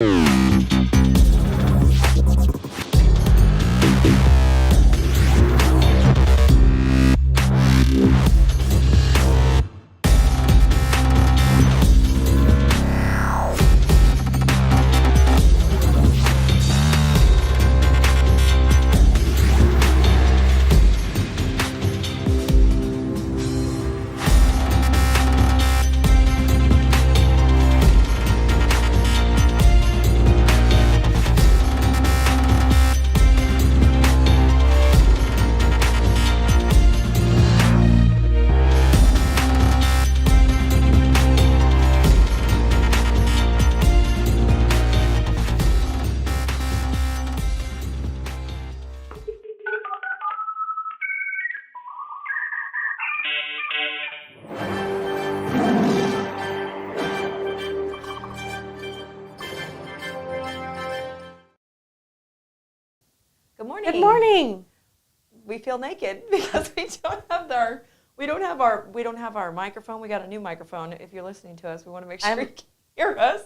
Good morning. Good morning. We feel naked because we don't have our microphone. We got a new microphone. If you're listening to us, we want to make sure you can hear us.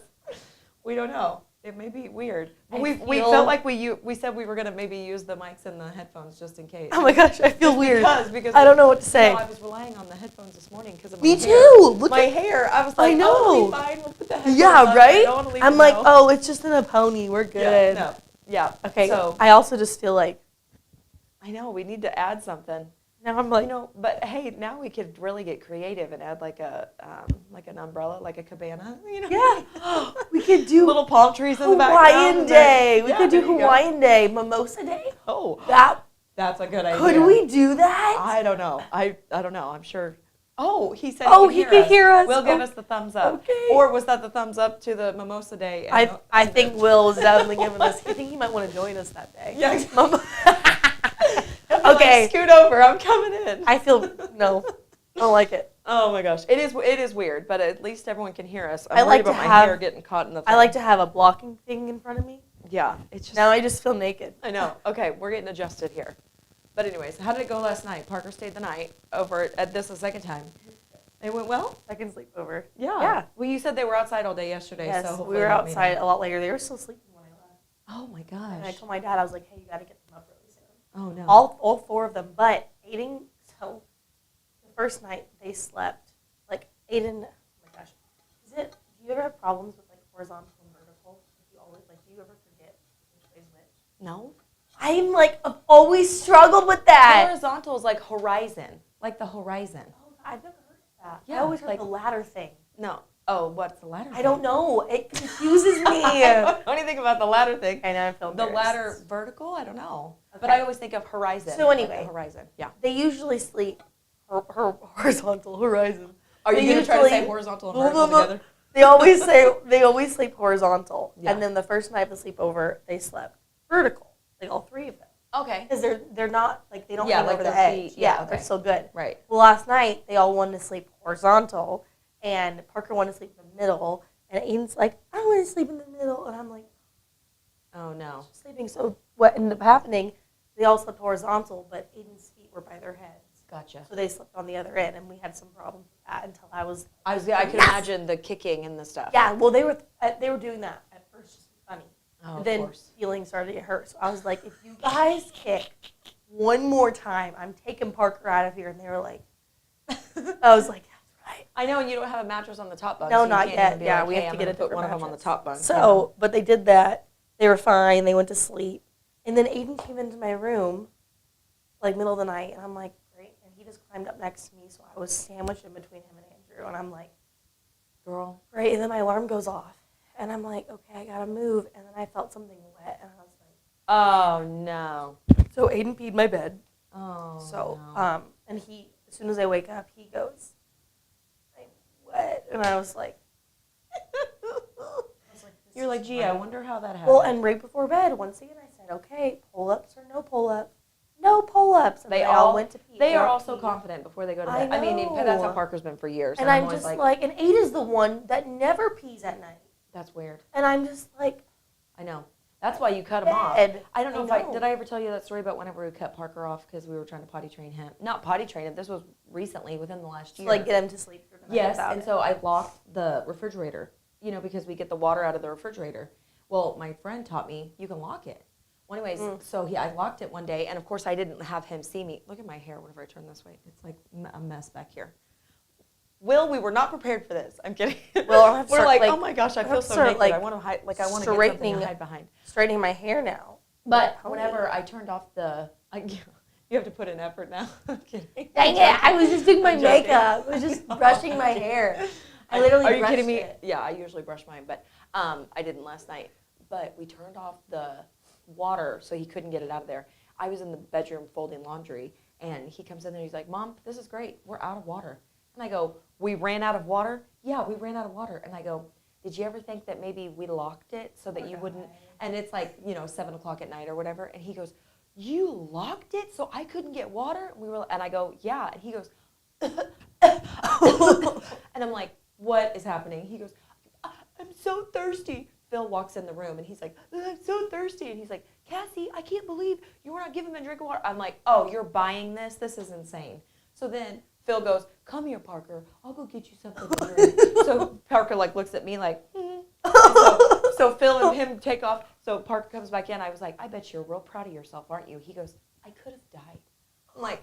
We don't know. It may be weird. We felt like we said we were going to maybe use the mics and the headphones just in case. Oh my gosh, I feel weird. Because I don't know what to say. I was relying on the headphones this morning because of Me my hair. too. Look at my hair. I was like, I know. Oh, it'll be fine. We'll put the headphones on. Right? I don't want to leave I'm like, oh, it's just in a pony. We're good. Yeah, no. Yeah. Okay. So I also just feel like I know we need to add something. now I'm like, But hey, now we could really get creative and add like an umbrella, like a cabana. yeah, we could do little palm trees in the background. Hawaiian Day. We could do there you go. Hawaiian Day, Mimosa Day. Oh, that's a good idea. Could we do that? I don't know. I don't know. I'm sure. Oh, he said. He could hear us. Will give us the thumbs up. Okay. Or was that the thumbs up to the Mimosa Day? I think Will is definitely giving us. I think he might want to join us that day. Yeah. Okay. Like, scoot over. I'm coming in. I don't like it. Oh my gosh, it is weird, but at least everyone can hear us. I'm I worried like about to my have- hair getting caught in the thing. I like to have a blocking thing in front of me. Yeah, it's just. Now I just feel naked. I know. Okay, we're getting adjusted here. But anyways, how did it go last night? Parker stayed the night over at this the second time. It went well? Second sleepover. Yeah. Yeah. Well, you said they were outside all day yesterday, Yes, so hopefully we were that made outside it. a lot later. They were still sleeping when I left. Oh my And I gosh. told my dad, I was like, hey, you got to get them up really soon. Oh no. All four of them, but Aiden, so the first night they slept, like Aiden, oh my gosh, do you ever have problems with like horizontal and vertical? Do you ever forget which way's which? No. I've always struggled with that. Horizontal is like horizon, like the horizon. Oh, I've never heard of that. Yeah, I always heard like- the ladder thing. No. Oh, what's the ladder? I don't know. It confuses me. I don't know anything about the ladder thing. I know I feel The embarrassed. ladder vertical? I don't know. But Okay. I always think of horizon. So anyway. Like the horizon. Yeah. They usually sleep horizontal horizon. Are you They going to try to say usually- horizontal and vertical together? They always sleep horizontal, Yeah. and then the first night of the sleepover they slept vertical, like all three of them, Okay. because they're not like they don't Yeah, hang like over the their edge. feet. Yeah, they're okay. still good. Right. Well, last night they all wanted to sleep horizontal, and Parker wanted to sleep in the middle, and Aiden's like, I want to sleep in the middle, and I'm like, Oh no. she's sleeping. So what ended up happening? They all slept horizontal, but Aiden's feet were by their heads. Gotcha. So they slept on the other end, and we had some problems with that until I was. I can Yes! imagine the kicking and the stuff. Yeah, well, they were doing that at first just to be funny. Oh, of Then course. feelings started to get hurt. So I was like, if you guys kick one more time, I'm taking Parker out of here. And they were like, I was like, that's right. I know, and you don't have a mattress on the top bunk. No, so you not can't yet. even be Yeah, like, we hey, have to I'm get a gonna put different one of them on the mattress. top bunk. So, but they did that. They were fine. They went to sleep. And then Aiden came into my room, like middle of the night, and I'm like, great. And he just climbed up next to me, so I was sandwiched in between him and Andrew. And I'm like, Girl. great. And then my alarm goes off. And I'm like, okay, I gotta move. And then I felt something wet, and I was like, Oh no. so Aiden peed my bed. Oh. So, no. and he, as soon as I wake up, he goes, I'm wet. And I was like, this You're like, is gee, right. I wonder how that happened. Well, and right before bed, once again, I said, okay, pull-ups or no pull-ups? No pull-ups. And They they all all went to pee. they are all also peed. confident before they go to I bed. I mean, that's how know. Parker's been for years. And I'm I'm always just like, and Ada's the one that never pees at night. that's weird. And I'm just like, I know. That's why you cut him off. Bed. I don't know I if know. did I ever tell you that story about whenever we cut Parker off because we were trying to potty train him. Not potty train him. This was recently within the last year. like, get him to sleep through the night Yes, without and it. so I locked the refrigerator, because we get the water out of the refrigerator. Well, my friend taught me you can lock it. Well, anyways, so I locked it one day, and of course I didn't have him see me. Look at my hair whenever I turn this way. It's like a mess back here. Will, we were not prepared for this. I'm kidding. Well, we're like, oh my gosh, I feel so naked. I want to hide. Like I want to get something to hide behind. Straightening my hair now. But whenever I turned off you have to put in effort now. I'm kidding. Dang it! I was just doing my makeup. I was just brushing my hair. I literally Are you kidding me? it. Yeah, I usually brush mine, but I didn't last night. But we turned off the water so he couldn't get it out of there. I was in the bedroom folding laundry, and he comes in there. He's like, "Mom, this is great. We're out of water." And I go, "We ran out of water?" "Yeah, we ran out of water." And I go, "Did you ever think that maybe we locked it so that you wouldn't?" And it's like 7:00 at night or whatever. And he goes, "You locked it so I couldn't get water?" And I go, "Yeah." And he goes, and I'm like, "What is happening?" He goes, "I'm so thirsty." Phil walks in the room and he's like, "I'm so thirsty." And he's like, "Cassie, I can't believe you were not giving him a drink of water." I'm like, "Oh, you're buying this? This is insane." So then Phil goes, "Come here, Parker. I'll go get you something to drink." So Parker looks at me like, so Phil and him take off. So Parker comes back in. I was like, "I bet you're real proud of yourself, aren't you?" He goes, "I could have died." I'm like,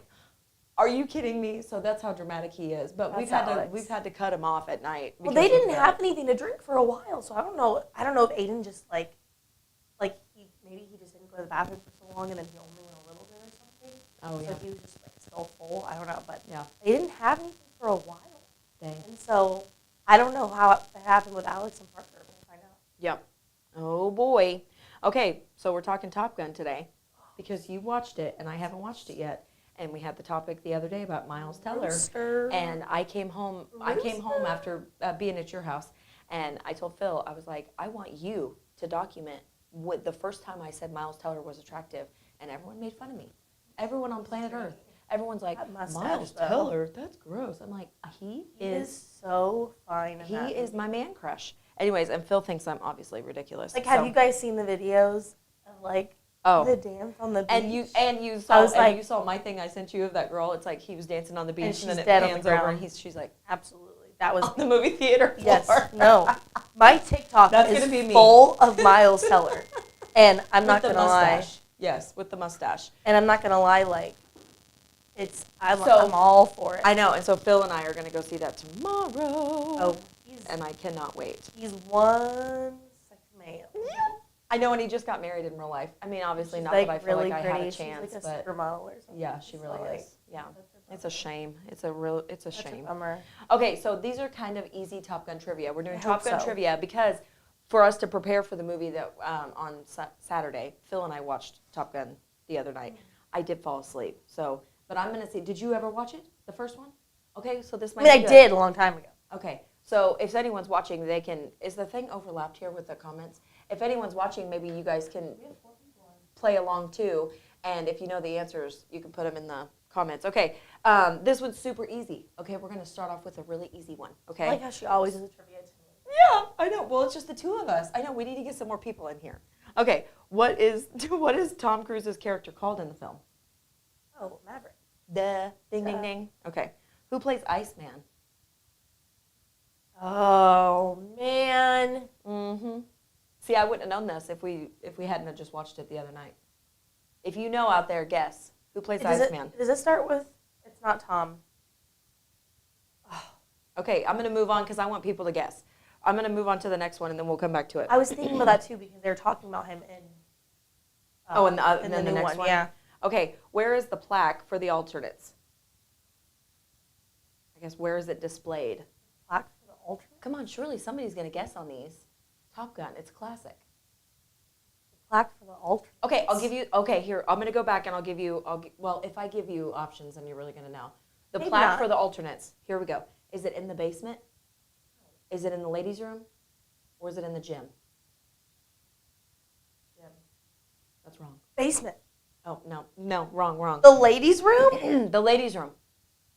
"Are you kidding me?" So that's how dramatic he is. But we've had to cut him off at night. Well, they didn't have anything to drink for a while, so I don't know. I don't know if Aiden just maybe he just didn't go to the bathroom for so long, and then he only went a little bit or something. Oh yeah. So he was just still full. I don't know, but yeah, they didn't have anything for a while. Dang. And so I don't know how it happened with Alex and Parker. We'll find out. Yep. Oh boy. Okay, so we're talking Top Gun today because you watched it and I haven't watched it yet. And we had the topic the other day about Miles Teller. Rooster. And I came home after being at your house, and I told Phil, I was like, "I want you to document the first time I said Miles Teller was attractive," and everyone made fun of me. Everyone on planet Earth. Everyone's like, "Miles Teller, that's gross." I'm like, he is so fine. He is my man crush. Anyways, and Phil thinks I'm obviously ridiculous. Have you guys seen the videos of the dance on the beach? And you saw my thing I sent you of that girl. It's like he was dancing on the beach and then it pans over and she's like, absolutely. That was on the movie theater floor. Yes. No. My TikTok is full of Miles Teller. And I'm not going to lie. Yes, with the mustache. And I'm not going to lie, I'm all for it. I know. And so Phil and I are going to go see that tomorrow. Oh. And I cannot wait. He's one sexy man. Yeah. I know, and he just got married in real life. I mean, obviously not that I feel like I had a chance, she's like a supermodel or something. Yeah, she really is. Yeah, it's a shame. It's a shame. A bummer. Okay, so these are kind of easy Top Gun trivia. We're doing Top Gun trivia because for us to prepare for the movie that on Saturday, Phil and I watched Top Gun the other night. I did fall asleep. So, but I'm gonna say, did you ever watch it? The first one? Okay, so this might. I did a long time ago. Okay. So if anyone's watching, they can, is the thing overlapped here with the comments? If anyone's watching, maybe you guys can play along too. And if you know the answers, you can put them in the comments. Okay, this one's super easy. Okay, we're going to start off with a really easy one. Okay. I like how she always does a trivia to me. Yeah, I know. Well, it's just the two of us. I know, we need to get some more people in here. Okay, what is Tom Cruise's character called in the film? Oh, Maverick. Ding, ding, ding. Okay, who plays Iceman? Oh man. Mm-hmm. See, I wouldn't have known this if we hadn't have just watched it the other night. If you know out there, guess who plays Iceman. Does it start with? It's not Tom. Oh. Okay, I'm gonna move on because I want people to guess. I'm gonna move on to the next one and then we'll come back to it. I was thinking about that too because they were talking about him in. And then the next one. Yeah. Okay, where is the plaque for the alternates? I guess where is it displayed? Plaque. Come on, surely somebody's going to guess on these. Top Gun, it's classic. The plaque for the alternates. Okay, I'll give you, here, I'm going to go back and well, if I give you options, then you're really going to know. The Maybe plaque not. for the alternates, here we go. Is it in the basement? Is it in the ladies' room? Or is it in the gym? Gym. That's wrong. Basement. Oh, no, wrong. The ladies' room? The ladies' room.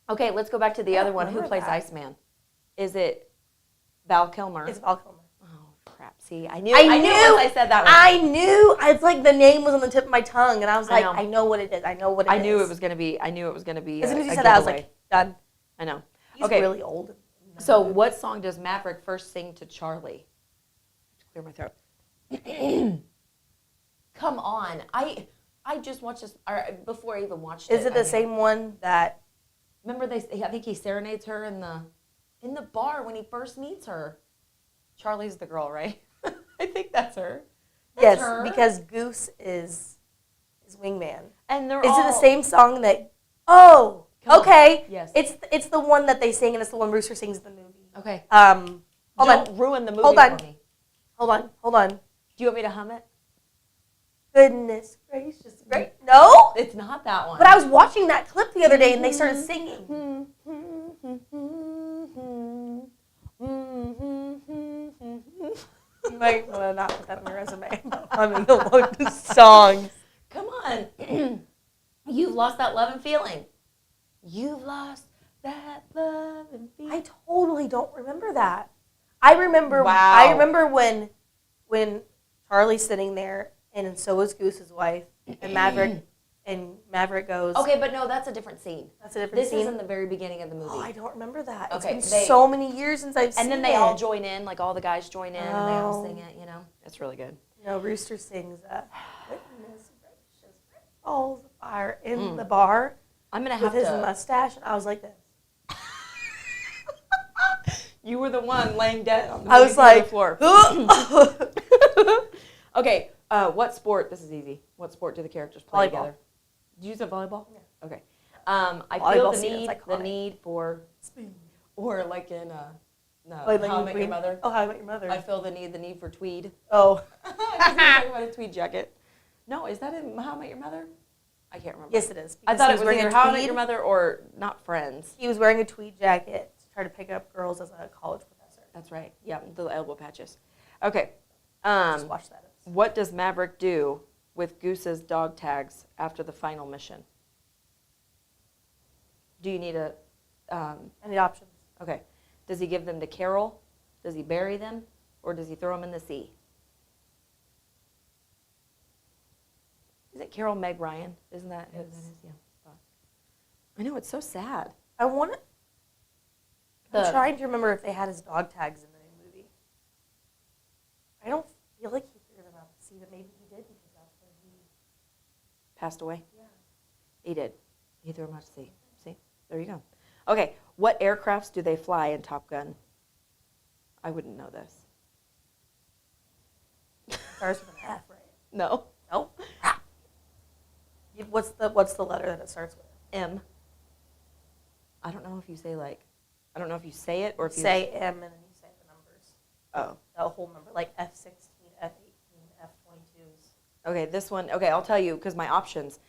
Okay, let's go back to the other one. Who plays Iceman? Is it Val Kilmer? It's Val Kilmer. Oh, crap. See, I knew once I said that one. I knew. It's like the name was on the tip of my tongue, and I was like, I know what it is. I knew it was going to be. As soon as you said that, I was like, done. I know. He's really old. So what song does Maverick first sing to Charlie? Clear my throat. Come on. I just watched this before I even watched it. Is it the same one that? Remember I think he serenades her in the bar when he first meets her. Charlie's the girl, right? I think that's her. Yes, because Goose is wingman. And Is it the same song that? Oh, okay. Yes. It's the one that they sing, and it's the one Rooster sings in the movie. Okay. Don't ruin the movie for me. Hold on. Do you want me to hum it? Goodness gracious. Right? No? It's not that one. But I was watching that clip the other day, and they started singing. You might want to not put that on your resume. Humming along the songs. Come on. You've lost that love and feeling. You've lost that love and feeling. I totally don't remember that. I remember. Wow. I remember when Charlie's sitting there, and so is Goose's wife, and Maverick goes. Okay, but no, that's a different scene. That's a different scene. This is in the very beginning of the movie. Oh, I don't remember that. Okay, it's been so many years since I've seen it. And then they all join in, like all the guys join in, and they all sing it. You know, it's really good. No, Rooster sings "Goodness gracious, balls of fire" in the bar. I'm gonna have with his mustache, and I was like this. You were the one laying dead on the floor. Okay, what sport? This is easy. What sport do the characters play together? Did you say volleyball? Yeah. Okay. I feel the need for speed, or like in How I Met Your Mother. Oh, How I Met Your Mother. I feel the need for tweed. Oh, talking about a tweed jacket. No, is that in How I Met Your Mother? I can't remember. Yes, it is. I thought it was either How I Met Your Mother or not Friends. He was wearing a tweed jacket to try to pick up girls as a college professor. That's right. Yeah, the elbow patches. Okay. Just watch that. What does Maverick do with Goose's dog tags after the final mission? Do you need Any options? Okay. Does he give them to Carol? Does he bury them? Or does he throw them in the sea? Is it Carol Meg Ryan? Isn't that who that is? Yeah. I know, it's so sad. I'm trying to remember if they had his dog tags in the new movie. I don't feel like he threw them out to sea, but maybe he did because that's when he passed away? Yeah. He did. He threw them out to sea. See? There you go. Okay. What aircrafts do they fly in Top Gun? I wouldn't know this. It starts with an F, right? No. Nope. What's the letter that it starts with? M. I don't know if you say I don't know if you say it or if you say M and then you say the numbers. Oh. The whole number, like F16, F18, F22s. Okay, this one. Okay, I'll tell you because my options,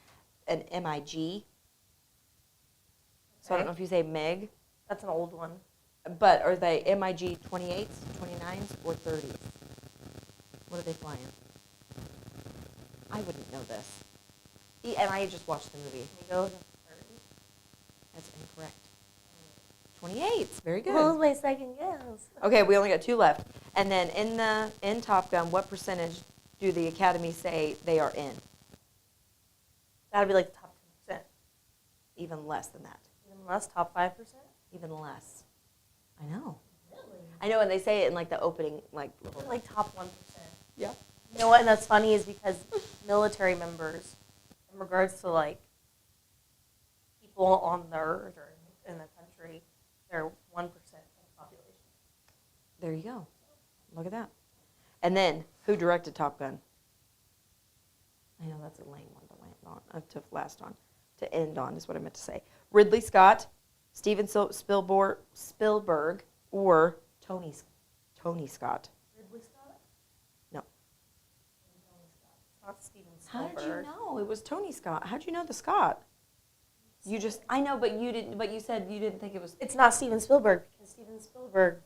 an MIG. So I don't know if you say Meg. That's an old one. But are they MIG 28s, 29s, or 30s? What are they flying? I wouldn't know this. And I just watched the movie. Can we go to 30? That's incorrect. 28s. Very good. What was my second guess? Okay, we only got 2 left. And then in Top Gun, what percentage do the Academy say they are in? That'd be like the top 10%. Even less than that. Even less, top 5%? Even less. I know. Really? I know, and they say it in like the opening, like little. Like top 1%. Yeah. You know what? And that's funny is because military members, in regards to like people on the earth or in the country, they're 1% of the population. There you go. Look at that. And then, who directed Top Gun? I know that's a lame one to last on. To end on is what I meant to say. Ridley Scott, Steven Spielberg, or Tony Scott. Ridley Scott? No. Tony Scott. It's not Steven Spielberg. How did you know? It was Tony Scott. How did you know the Scott? You just, I know, but you didn't, but you said you didn't think it was. It's not Steven Spielberg because Steven Spielberg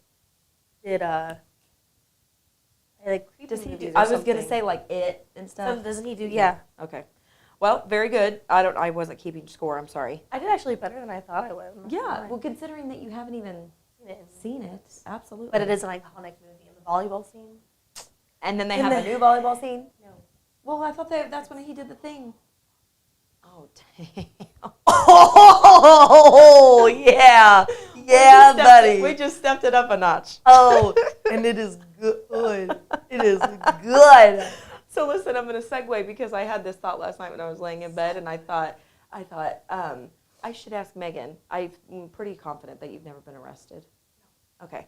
did like creepy movies or I was something. gonna say like It and stuff. So doesn't he do? Yeah. Okay. Well, very good. I wasn't keeping score. I'm sorry. I did actually better than I thought I would. Yeah. Well, considering that you haven't even seen it, absolutely. But it is an iconic movie. And the volleyball scene. And then they have a new volleyball scene. No. Well, I thought that's when he did the thing. Oh, damn. Oh, yeah. Yeah, buddy. We just stepped it up a notch. Oh, and it is good. It is good. So listen, I'm going to segue because I had this thought last night when I was laying in bed, and I thought I should ask Megan. I'm pretty confident that you've never been arrested. No. Okay.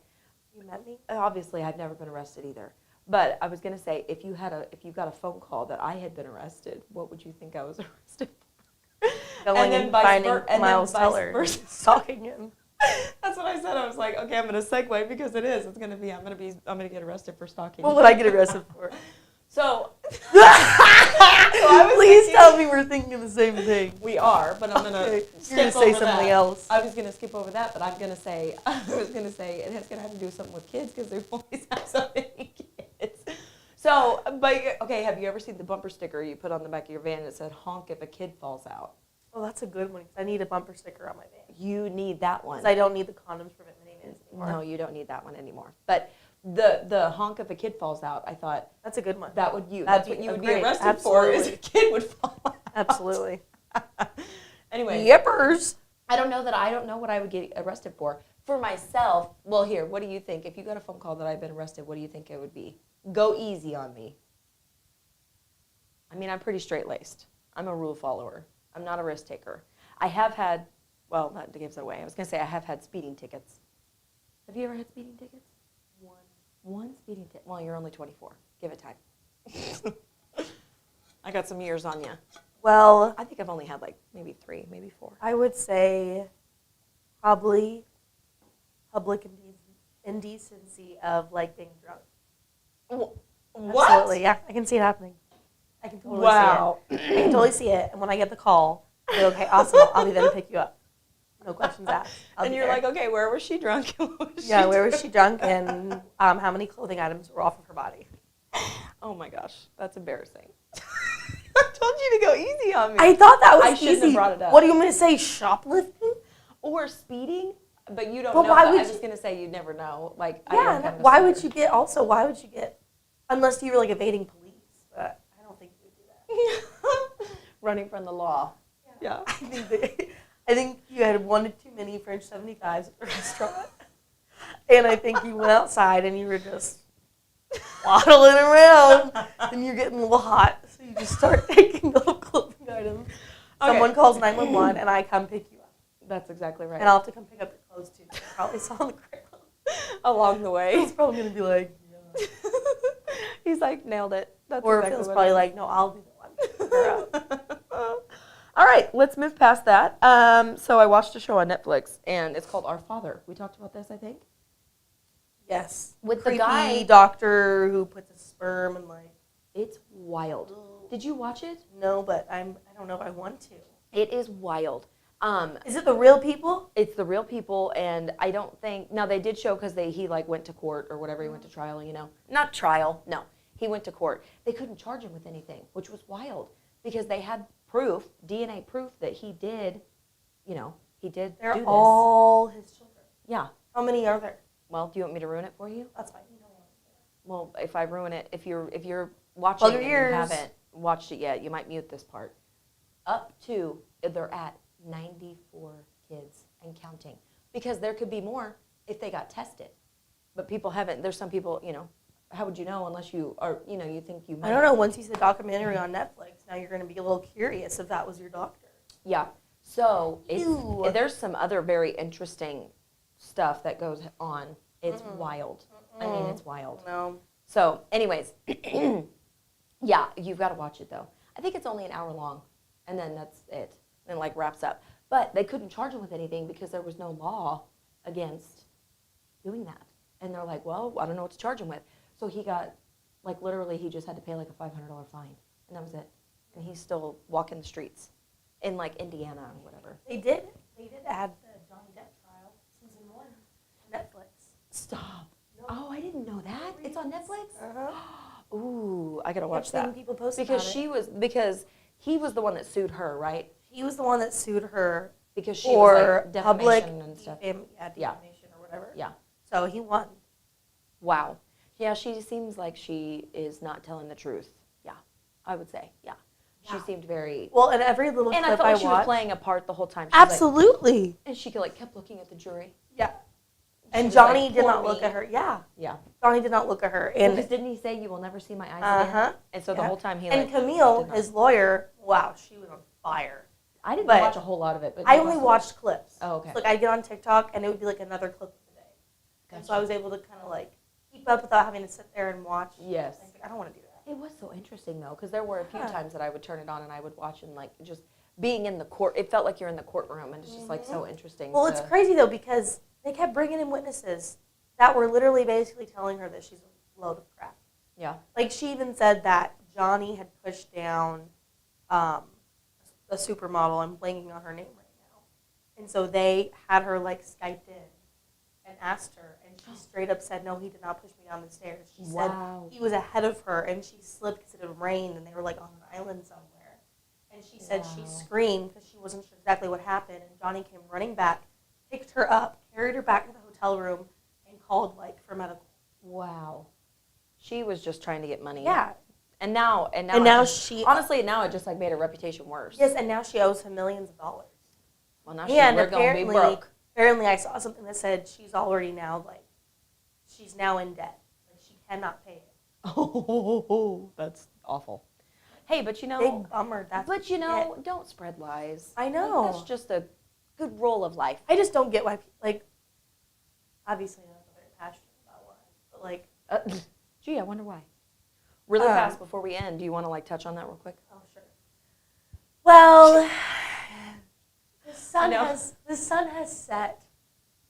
You met me? Obviously, I've never been arrested either. But I was going to say, if you got a phone call that I had been arrested, what would you think I was arrested for? Going and finding Miles Teller, stalking him. That's what I said. I was like, okay, I'm going to segue because it is. It's going to be. I'm going to get arrested for stalking. What would I get arrested for? So, please tell me we're thinking the same thing. We are, but I'm gonna say something else. I was gonna skip over that, but I was gonna say it's gonna have to do with something with kids because they always have so many kids. So, but okay, have you ever seen the bumper sticker you put on the back of your van that said "honk if a kid falls out"? Oh, that's a good one. I need a bumper sticker on my van. You need that one. Because I don't need the condoms prevent minivans anymore. No, you don't need that one anymore. But the honk if a kid falls out, I thought that's a good one. That's what you would be arrested Absolutely. for is if a kid would fall out. Absolutely. Anyway. Yippers. I don't know what I would get arrested for. For myself, well, here, what do you think? If you got a phone call that I've been arrested, what do you think it would be? Go easy on me. I mean, I'm pretty straight-laced. I'm a rule follower. I'm not a risk taker. I have had, well, that gives it away. I was going to say I have had speeding tickets. Have you ever had speeding tickets? One speeding ticket. Well, you're only 24. Give it time. I got some years on you. Well, I think I've only had like maybe 3, maybe 4. I would say probably public indecency of like being drunk. What? Absolutely, yeah. I can see it happening. I can totally see it. I can totally see it. And when I get the call, I go, okay, awesome. I'll be there to pick you up. No questions asked. And you're like, okay, where was she drunk? Where was she drunk? And how many clothing items were off of her body? Oh my gosh, that's embarrassing. I told you to go easy on me. I thought that was I shouldn't easy. have brought it up. What do you want me to say? Shoplifting? Or speeding? But you don't But know. why I would was you- just going to say you'd never know. Like, Yeah, why would you get, unless you were like evading police, but I don't think you would do that. Running from the law. Yeah. I think you had 1 to too many French 75s at the restaurant. And I think you went outside and you were just waddling around and you're getting a little hot. So you just start taking little clothing items. Okay. Someone calls 911 and I come pick you up. That's exactly right. And I'll have to come pick up the clothes too. I probably saw on the ground. Along the way. He's probably going to be like, yeah. He's like, nailed it. That's Or exactly Phil's what probably it is. like, no, I'll be the one picking her up. All right, let's move past that. So I watched a show on Netflix, and it's called Our Father. We talked about this, I think. Yes. With Creepy the guy. doctor who puts a sperm and like. It's wild. Did you watch it? No, but I don't know if I want to. It is wild. Is it the real people? It's the real people, and I don't think. Now they did show because he like went to court or whatever. He went to trial. Not trial. No, he went to court. They couldn't charge him with anything, which was wild because they had proof, DNA proof that he did. He did. They're do this. all his children. Yeah. How many are there? Well, do you want me to ruin it for you? That's fine. Well, if I ruin it, if you're watching Plug your and you ears. haven't watched it yet, you might mute this part. They're at 94 kids and counting. Because there could be more if they got tested. But people haven't. There's some people, how would you know unless you are, you think you might. I don't know. Once you see the documentary on Netflix, now you're going to be a little curious if that was your doctor. Yeah. So Ew. there's some other very interesting stuff that goes on. It's wild. I mean, it's wild. No. So, anyways, yeah, you've got to watch it, though. I think it's only an hour long, and then that's it. And it, wraps up. But they couldn't charge him with anything because there was no law against doing that. And they're like, well, I don't know what to charge him with. So he got, literally, he just had to pay, a $500 fine. And that was it. And he's still walking the streets in, Indiana or whatever. They did add the Johnny Depp trial, season 1, on Netflix. Stop. Oh, I didn't know that. It's on Netflix? Uh-huh. Ooh, I got to watch I've seen that. people post Because about it. because he was the one that sued her, right? He was the one that sued her Because she for was public defamation and stuff. defamation or whatever. Yeah. So he won. Wow. Yeah, she seems like she is not telling the truth. Yeah, I would say. Yeah. She seemed very... Well, and every little and clip I felt like she was watched, playing a part the whole time. She was absolutely. like, and she kept looking at the jury. Yeah. She And was Johnny like, did "Poor not look me." at her. Yeah. Yeah. Johnny did not look at her. And Because didn't he say, "You will never see my eyes again"? And so the whole time he and like... Camille, did not. his lawyer, wow, she was on fire. I didn't but watch a whole lot of it. But I you only must have- watched clips. Oh, okay. So, like, I'd get on TikTok, and it would be, like, another clip of the day. And so I was able to kind of, like, keep up without having to sit there and watch. Yes. Like, I don't want to do that. It was so interesting, though, because there were a few times that I would turn it on and I would watch and, like, just being in the court. It felt like you're in the courtroom, and it's just, like, so interesting. Well, it's crazy, though, because they kept bringing in witnesses that were literally basically telling her that she's a load of crap. Yeah. Like, she even said that Johnny had pushed down a supermodel. I'm blanking on her name right now. And so they had her, like, Skyped in and asked her, and she straight up said, no, he did not push me down the stairs. She said he was ahead of her, and she slipped because it had rained, and they were, like, on an island somewhere. And she said she screamed because she wasn't sure exactly what happened, and Johnny came running back, picked her up, carried her back to the hotel room, and called, like, for medical. Wow. She was just trying to get money. Yeah. And now she honestly, now it just, like, made her reputation worse. Yes, and now she owes him millions of dollars. Well, now And we're going to be broke. apparently I saw something that said she's already now, like, she's now in debt. Like, she cannot pay it. Oh, that's awful. Hey, but you know, Big bummer. but you know, don't spread lies. I know. Like, that's just a good role of life. I just don't get why, like, obviously I'm not very passionate about lies, but, like, Gee, I wonder why. Really fast before we end, do you want to, like, touch on that real quick? oh, sure. Well, the sun has set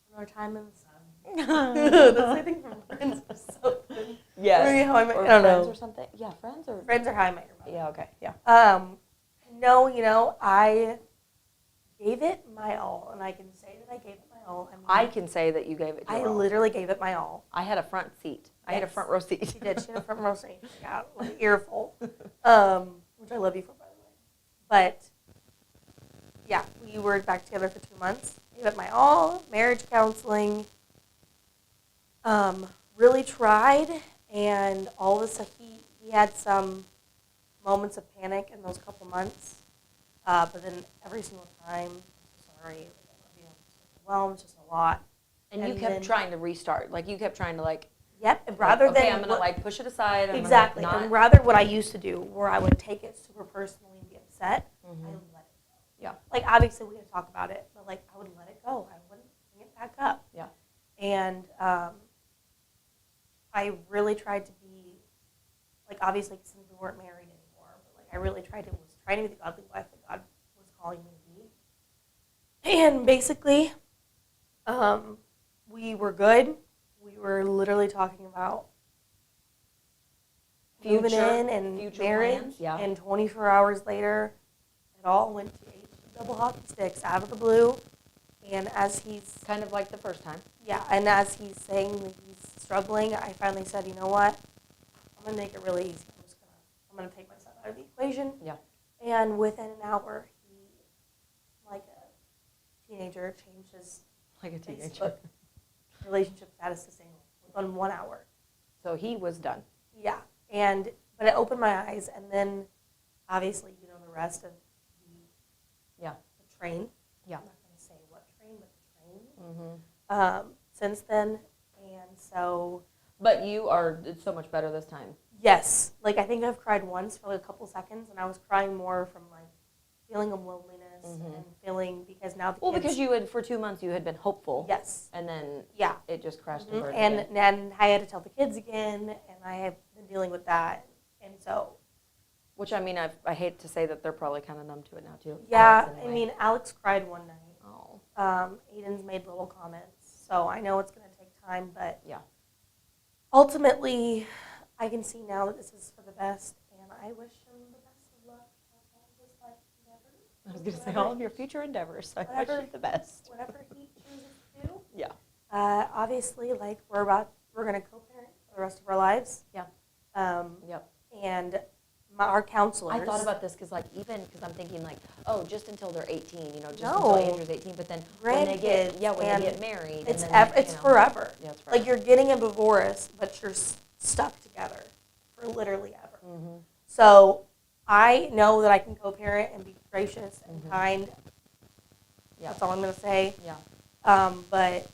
in our time in the sun. That's, I think, from Friends or something. Yes. Or How I Met, Or I don't Friends know. or something. Yeah, Friends or... Friends or How I Met Your Mother. Yeah, okay, yeah. No, you know, I gave it my all, and I can say that I gave it my all. I can say that you gave it your I all. literally gave it my all. I had a front seat. I had a front row seat. She did. She had a front row seat. She got an earful, which I love you for, by the way. But, yeah, we were back together for 2 months. Gave it my all. Marriage counseling. Really tried, and all of a sudden he had some moments of panic in those couple months. But then every single time, sorry, I love you. Well, it's just a lot. And you kept trying to restart. Like, you kept trying to, like... Yep, and rather okay, than... I'm going to, like, push it aside. Exactly. I'm And rather what I used to do, where I would take it super personally and be upset, I let it go. Yeah. Like, obviously, we could talk about it, but, like, I would let it go. I wouldn't bring it back up. Yeah. And I really tried to be, like, obviously, since we weren't married anymore, but, like, I really was trying to be the godly wife that God was calling me to be. And basically, we were good. We were literally talking about moving in and marriage, and 24 hours later, it all went to 8 double hockey sticks out of the blue. And as he's... Kind of like the first time. Yeah, and as he's saying that he's struggling, I finally said, you know what? I'm going to make it really easy. I'm going to take myself out of the equation. Yeah. And within an hour, he, like a teenager, changed his Like a teenager. Facebook relationship status to single within 1 hour. So he was done. Yeah, but it opened my eyes, and then obviously you know the rest of the train. Yeah. I'm not going to say what train, but the train. Since then, and so. But you are so much better this time. Yes, like I think I've cried once for like a couple seconds, and I was crying more from like feeling of loneliness and feeling because now the kids, because you had for 2 months you had been hopeful. Yes. And then it just crashed and burned. And I had to tell the kids again, and I have been dealing with that, and so. Which I mean, I hate to say that they're probably kind of numb to it now too. Yeah, Alex, anyway. I mean, Alex cried one night. Oh. Aiden's made little comments, so I know it's going to take time, but yeah. Ultimately, I can see now that this is for the best, and I wish him the best of luck on all of his life endeavors. I was going to say all of your future endeavors. I wish you the best. Whatever he chooses to do. Yeah. Obviously, like we're going to co-parent for the rest of our lives. Yeah. Yep. And our counselors. I thought about this because, like, even because I'm thinking, like, oh, just until they're 18, you know, just No. until Andrew's 18. But then when they get, and they get married, it's and then, it's forever. Yeah, it's forever. Like you're getting a divorce, but you're stuck together for literally ever. Mm-hmm. So I know that I can co-parent and be gracious and kind. Yeah. That's all I'm going to say. Yeah. But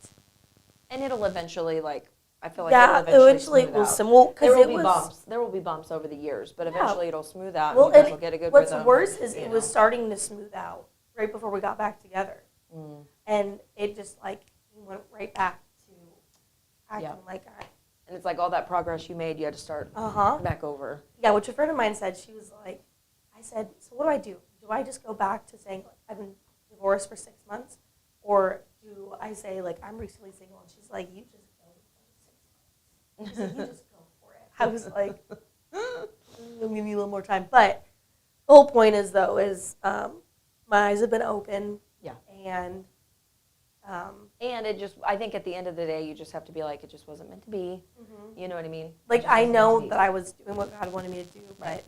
And it'll eventually, like, I feel like yeah, it'll eventually smooth we'll out. simul because There will it be was bumps. There will be bumps over the years, but eventually it'll smooth out. well. And you guys And will get a good what's rhythm. worse is you it know. was starting to smooth out right before we got back together, and it just like went right back to acting like I. And it's like all that progress you made, you had to start back over. Yeah, which a friend of mine said. She was like, I said, so what do? Do I just go back to saying like, I've been divorced for 6 months, or do I say like I'm recently single? And she's like, you just go for 6 months. She's like, you just go for it. I was like, give me a little more time. But the whole point is though my eyes have been open. Yeah. And it just, I think at the end of the day, you just have to be like, it just wasn't meant to be. You know what I mean? like I know that I was doing what God wanted me to do, but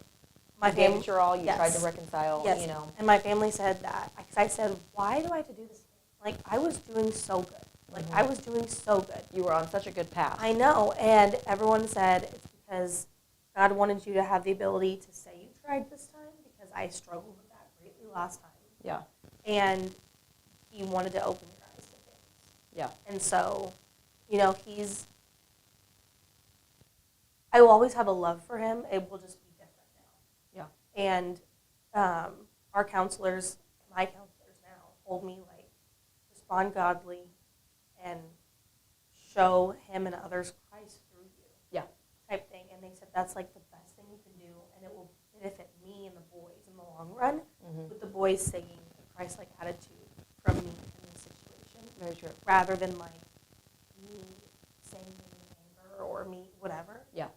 my You gave family. it your all. You Yes. tried to reconcile. Yes. You know. And my family said that because I said, why do I have to do this? Like I was doing so good. Like I was doing so good. You were on such a good path. I know, and everyone said it's because God wanted you to have the ability to say you tried this time because I struggled with that greatly last time. Yeah. And He wanted to open your eyes to things. Yeah. And so, you know, I will always have a love for Him. It will just be different now. Yeah. And our counselors, my counselors now, told me, like, respond godly and show Him and others Christ through you. Yeah. Type thing. And they said that's, like, the best thing you can do, and it will benefit me and the boys in the long run, with the boys singing a Christ-like attitude from me in this situation. Very true. Rather than, like, me saying things in anger or me whatever. Yeah.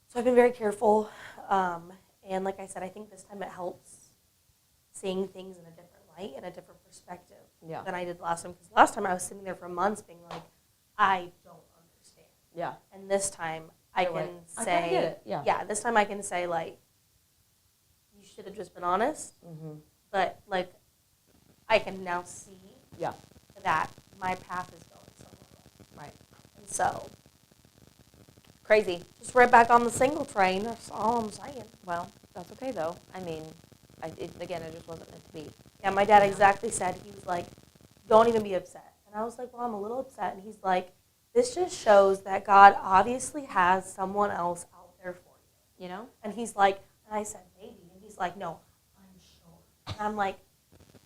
So I've been very careful. And like I said, I think this time it helps seeing things in a different light and a different perspective than I did last time. Because last time I was sitting there for months being like, I don't understand. Yeah. And this time I You're can like, I say, kinda get it. Yeah. This time I can say, like, you should have just been honest. But, like, I can now see that my path is going somewhere. Right. And so, Crazy. just right back on the single train. That's all I'm saying. Well, that's okay though. I mean, again, it just wasn't meant to be. Yeah, my dad exactly said, he was like, don't even be upset. And I was like, well, I'm a little upset. And he's like, this just shows that God obviously has someone else out there for you. You know? And he's like, and I said, maybe. And he's like, no, I'm sure. And I'm like,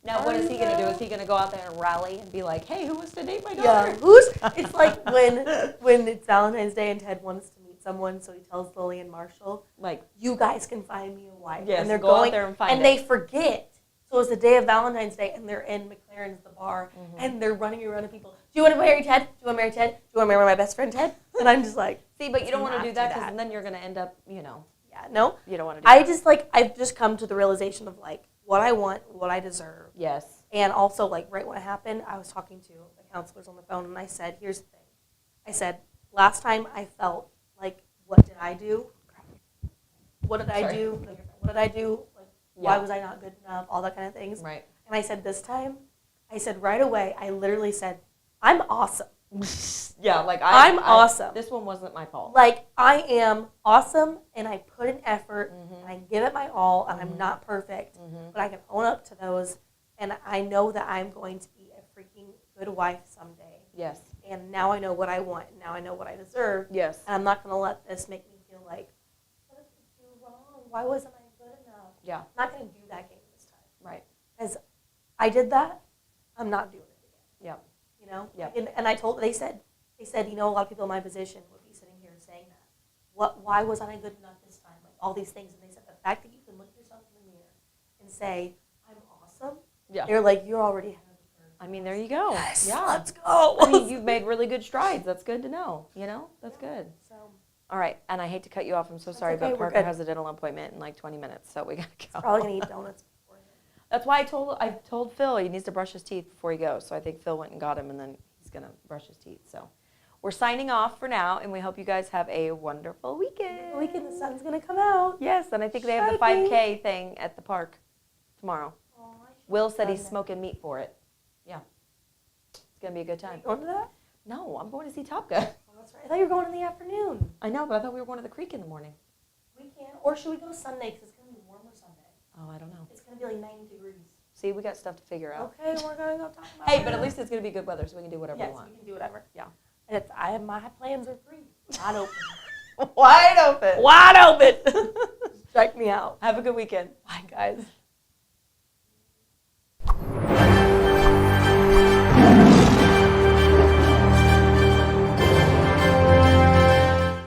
Now, what is he going to do? Is he going to go out there and rally and be like, hey, who wants to date my daughter? yeah, it's like when it's Valentine's Day and Ted wants to meet someone, so he tells Lily and Marshall, Like, you guys can find me a wife. yes, and they're go going, out there and find and it. they forget. So it's the day of Valentine's Day, and they're in McLaren's, the bar, and they're running around to people. Do you want to marry Ted? Do you want to marry Ted? Do you want to marry my best friend Ted? And I'm just like, see, but you don't want to do not that do because that. then you're going to end up, you know, yeah, no. you don't want to do that. I've just come to the realization of, like, what I want, what I deserve. Yes. And also, like, right when it happened, I was talking to the counselors on the phone, and I said, here's the thing. I said, last time I felt like, what did I do? What did I do? What did I do? Like, why was I not good enough? All that kind of things. Right. And I said, this time, I said right away, I literally said, I'm awesome. Yeah, like I'm awesome. This one wasn't my fault. Like, I am awesome, and I put in effort, and I give it my all, and I'm not perfect, but I can own up to those, and I know that I'm going to be a freaking good wife someday. Yes. And now I know what I want, and now I know what I deserve. Yes. And I'm not going to let this make me feel like, what did I do wrong? Why wasn't I good enough? Yeah. I'm not going to do that game this time. Right. Because I did that, I'm not doing it again. Yeah. You know? Yeah. And I told, they said, you know, a lot of people in my position would be sitting here saying that. Why wasn't I good enough this time? Like, all these things. And they said, the fact that you can look yourself in the mirror and say, I'm awesome. Yeah. They're like, you're already ahead of the curve. I mean, there you go. Yes, Yeah. let's go. I mean, you've made really good strides. That's good to know. You know? That's good. So, All right. And I hate to cut you off. I'm so sorry, okay, but we're Parker good. has a dental appointment in like 20 minutes, so we got to go. probably going to eat donuts before. That's why I told Phil he needs to brush his teeth before he goes. So I think Phil went and got him, and then he's going to brush his teeth. So we're signing off for now, and we hope you guys have a wonderful weekend. The weekend, the sun's going to come out. Yes, and I think they have the Exciting. 5K thing at the park tomorrow. Oh, I should Will have said done he's that. smoking meat for it. Yeah. It's going to be a good Are time. you going to that? No, I'm going to see Top Gun. Oh, that's right. I thought you were going in the afternoon. I know, but I thought we were going to the creek in the morning. We can. Or should we go Sunday? Because it's going to be warmer Sunday. Oh, I don't know. It's going to be like 90 degrees. See, we got stuff to figure out. Okay, we're going to go talk about Hey, but at least it's going to be good weather, so we can do whatever we yes, want. we can do whatever. Yeah. And my plans are free. Wide open. Wide open. Wide open. Check me out. Have a good weekend. Bye, guys.